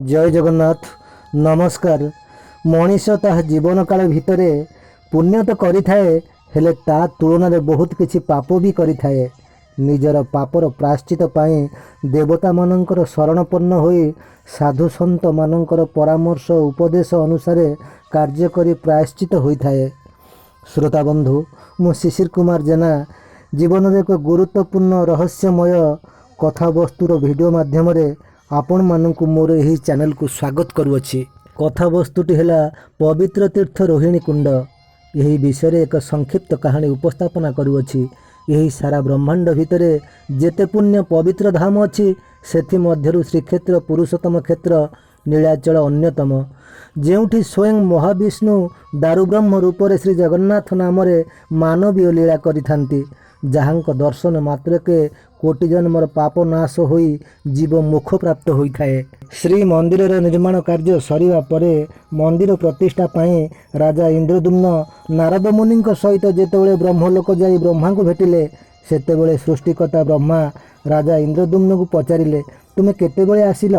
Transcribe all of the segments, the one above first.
जय जगन्नाथ। नमस्कार। मनीष ता जीवन काल भितर पुण्य तो करिथाए हेले ता तुलन में बहुत किछि पाप भी करिथाए। निजर पापर प्राश्चित पाए देवता मानकर शरणपन्न होई साधु सन्त मानकर परामर्श उपदेश अनुसार कार्य करी प्रायश्चित होइथाए। श्रोता बंधु, मु शिशिर कुमार जेना जीवन में एक गुरुत्वपूर्ण रहस्यमय कथावस्तुर वीडियो माध्यम आपण मानकु मोर एही चैनल को स्वागत करुअछि। कथावस्तुटी है पवित्र तीर्थ रोहिणी कुंड। यही विषय एक संक्षिप्त कहानी उपस्थापना करुअछि। यही सारा ब्रह्मांड भितर जेते पुण्य पवित्र धाम अच्छी सेथि मध्यरु श्रीक्षेत्र पुरुषोत्तम क्षेत्र नीलाचल अन्यतम, जेउठी स्वयं महाविष्णु दारुब्रह्म रूप श्री जगन्नाथ नाम मानवीय लीला करिथांती, जहांक दर्शन मात्रके कोटि जन्मर पाप नाश होई जीव मोक्ष प्राप्त होइथाए। श्री मंदिर निर्माण कार्य सरिवा परे मंदिर प्रतिष्ठा पाए राजा इंद्रद्युम्न नारद मुनि सहित जेतेबेले ब्रह्मलोक जाई ब्रह्मा को भेटिले, सेतेबेले सृष्टिकर्ता ब्रह्मा राजा इंद्रद्युम्न को पचारिले, तुमे केतेबेले आसिल?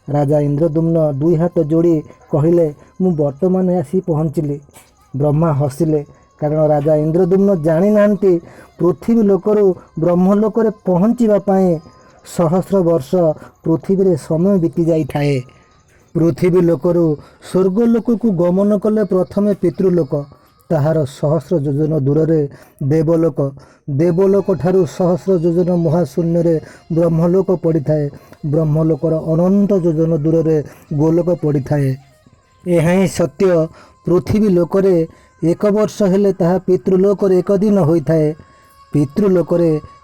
राजा इंद्रद्युम्न दुई हाथ जोड़ी कहिले, मु वर्तमान आसी पहुँचली। ब्रह्मा हसिले, कारण राजा इंद्रद्युम्न जानी नांती पृथ्वी लोकरू ब्रह्मलोक पहुँचवा पाए सहस्र वर्ष पृथ्वी रे समय बीती जाई थाए। पृथ्वी लोकरू स्वर्गलोक को गमन कले प्रथमे पितृलोक, ताहार सहस्र योजन दूर रे देवलोक, देवलोक ठारू सहस्र योजन महाशून्य रे ब्रह्मलोक पड़ी थाए, ब्रह्मलोकर अनंत योजन दूर रे गोलोक पड़ी थाए। यह ही सत्य। पृथ्वी लोकरे एक वर्ष हेले ताहा पितृलोक एक दिन होई थाए, पितृलोक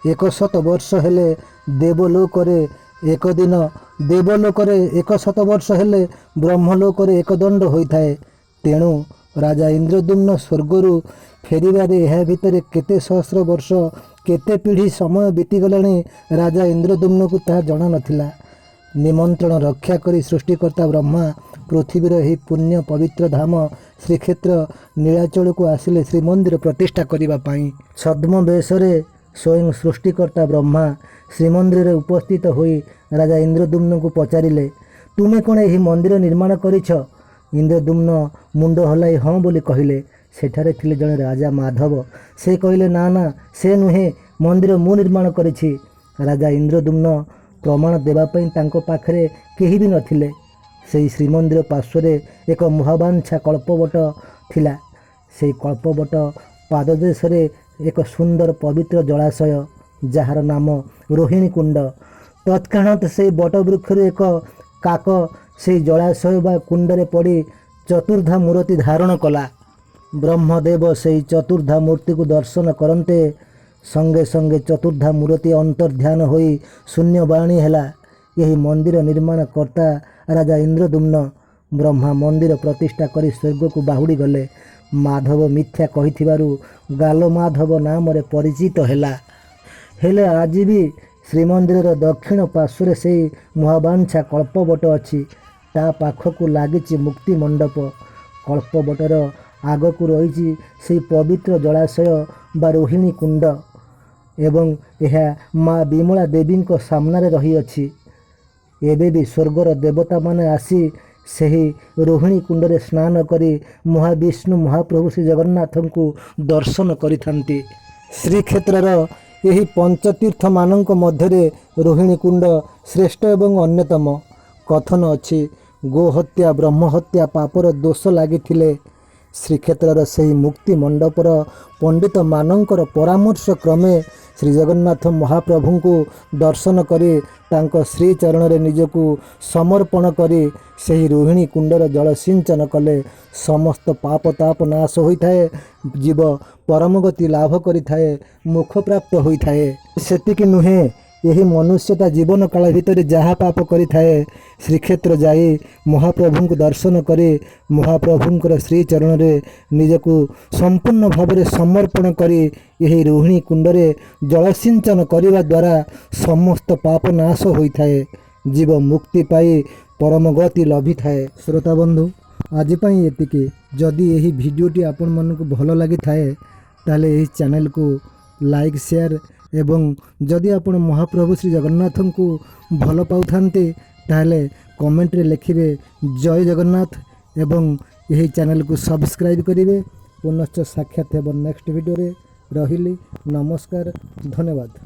100 वर्ष हेले देवलोक एक दिन, देवलोक 100 वर्ष हेले ब्रह्मलोक एक दंड होई थाए। तेणु राजा इंद्रद्युम्न स्वर्गरू फेरिबारे यह भितर केते सहस्र वर्ष केते पीढ़ी समय बीतीगलाणी राजा इंद्रद्युम्न को ताहा जणा नथिला। निमंत्रण रक्षा करी सृष्टिकर्ता ब्रह्मा पृथ्वीर ही पुण्य पवित्र धाम श्रीक्षेत्र नीलाचल को आसिले श्रीमंदिर प्रतिष्ठा करिबा पाई। छद्म बेशरे स्वयं सृष्टिकर्ता ब्रह्मा श्रीमंदिर उपस्थित होई राजा इंद्रद्युम्न को पचारिले, तुमे कौन यही मंदिर निर्माण करिछ? इंद्रद्युम्न मुंड हलाई हाँ बोली कहिले। सेठारे थिले जणे राजा माधव, से कहिले ना ना से नुहे, मंदिर मु निर्माण करिछि। राजा इंद्रद्युम्न प्रमाण देवा पई तांको पाखरे केही भी नथिले। सेही श्रीमंदिर पार्श्वरे एक महाबांछा कल्पवट थिला। सेही कल्पवट पाददेशरे एक सुंदर पवित्र जलाशय, जार नाम रोहिणी कुंड। तत्क्षणात से बटवृक्ष एक काक से जलाशय बा कुंडरे पड़ी चतुर्धा मूर्ति धारण कला। ब्रह्मदेव से चतुर्धा मूर्ति को दर्शन करते संगे संगे चतुर्धा मूर्ति अंतर्ध्यान होई शून्यवाणी हैला। यही मंदिर निर्माण कर्ता राजा इंद्रद्युम्न ब्रह्मा मंदिर प्रतिष्ठा करी स्वर्ग को बाहुड़ी गले। माधव मिथ्या कहिथिबारु गालो माधव नाम रे परिचित हैला। हेले आज भी श्रीमंदिर दक्षिण पार्श्व से महाबांछा कल्पवट अच्छी, ता पाखकु लागिछि मुक्ति मंडप। कल्पवटर आगकु रही से पवित्र जलाशय बा रोहिणी कुंड एवं यह माँ विमला देवी को सामने रही अछि। एबे भी स्वर्गर देवता माने आसी सही रोहिणी कुंडरे स्नान करी महाविष्णु महाप्रभु श्री जगन्नाथ को दर्शन करिथांती। श्रीक्षेत्रर यही पंचतीर्थ मानक मध्यरे रोहिणी कुंड श्रेष्ठ एवं अन्यतम। कथन अच्छी, गोहत्या ब्रह्महत्या पापर दोष लागिथिले श्रीक्षेत्रर सही मुक्ति मंडपर पंडित मानकर परामर्श क्रमे श्री जगन्नाथ महाप्रभु को दर्शन करी तांको श्री चरण रे निजकु समर्पण करी सही रोहिणी कुंडर जल सिंचन कले समस्त पाप ताप नाश होइथाए, जीव परमगति लाभ करिथाए, मोक्ष प्राप्त होइथाए। सेतिकी नुहे, यही मनुष्यता जीवन काल भितर जहाँ पाप करिथाए श्रीक्षेत्र जाई महाप्रभु को दर्शन करे महाप्रभुंकर श्री चरण रे निजकु संपूर्ण भाव समर्पण करी यही रोहिणी कुंडरे जल सिंचन करने द्वारा समस्त पाप नाश होइथाए, जीव मुक्ति पाई परम गति लभि थाए। श्रोता बंधु, आज पई एतिकी। जदि यही भिडियोटी आपण मानकु भल लागि थाए ताले यही चैनल को लाइक शेयर एवं जदि आपण महाप्रभु श्री जगन्नाथ को भल पाउथान्ते ताहले कमेंट रे लिखिबे जय जगन्नाथ एवं यही चैनल को सब्सक्राइब करेंगे। पुनश्च साक्षात हेब नेक्स्ट वीडियो रे। रहिली नमस्कार धन्यवाद।